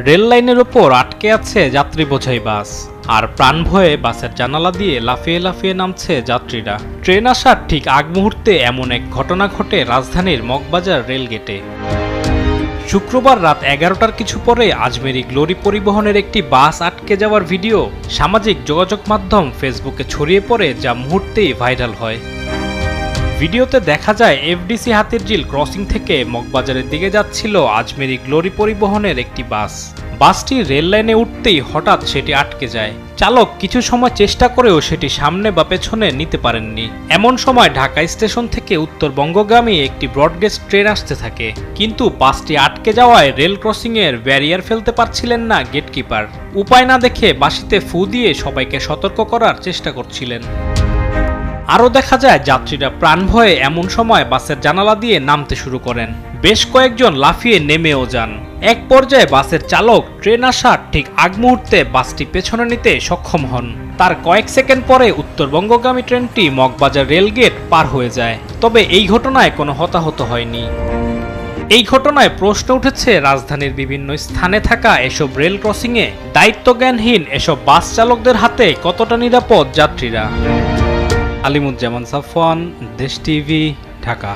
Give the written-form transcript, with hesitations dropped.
Rail লাইনের ওপর আটকে আছে যাত্রী বোঝাই বাস, আর প্রাণ ভয়ে বাসের জানালা দিয়ে লাফিয়ে লাফিয়ে নামছে যাত্রীরা। ট্রেন আসার ঠিক আগ মুহূর্তে এমন এক ঘটনা ঘটে রাজধানীর মগবাজার রেলগেটে। শুক্রবার রাত 11টার কিছু পরে আজমেরি গ্লোরি পরিবহনের একটি বাস আটকে যাওয়ার ভিডিও সামাজিক যোগাযোগ মাধ্যম ফেসবুকে ছড়িয়ে পড়ে, যা মুহূর্তেই ভাইরাল হয়। ভিডিওতে দেখা যায় এফডিসি হাতিরঝিল ক্রসিং থেকে মগবাজারের দিকে যাচ্ছিল আজমেরি গ্লোরি পরিবহনের একটি বাস। বাসটি রেল লাইনে উঠতেই হঠাৎ সেটি আটকে যায়। চালক কিছু সময় চেষ্টা করেও সেটি সামনে বা পেছনে নিতে পারেননি। এমন সময় ঢাকা স্টেশন থেকে উত্তরবঙ্গগামী একটি ব্রডগেজ ট্রেন আসতে থাকে, কিন্তু বাসটি আটকে যাওয়ায় রেল ক্রসিংয়ের ব্যারিয়ার ফেলতে পারছিলেন না গেটকিপার। উপায় না দেখে বাঁশিতে ফু দিয়ে সবাইকে সতর্ক করার চেষ্টা করছিলেন। আরও দেখা যায় যাত্রীরা প্রাণ ভয়ে এমন সময় বাসের জানালা দিয়ে নামতে শুরু করেন। বেশ কয়েকজন লাফিয়ে নেমেও যান। এক পর্যায়ে বাসের চালক ট্রেন আসার ঠিক আগ মুহূর্তে বাসটি পেছনে নিতে সক্ষম হন। তার কয়েক সেকেন্ড পরে উত্তরবঙ্গগামী ট্রেনটি মগবাজার রেলগেট পার হয়ে যায়। তবে এই ঘটনায় কোনো হতাহত হয়নি। এই ঘটনায় প্রশ্ন উঠেছে রাজধানীর বিভিন্ন স্থানে থাকা এসব রেল ক্রসিংয়ে দায়িত্বজ্ঞানহীন এসব বাস চালকদের হাতে কতটা নিরাপদ যাত্রীরা। আলিমুজ্জামান সাফওয়ান, দেশ টিভি, ঢাকা।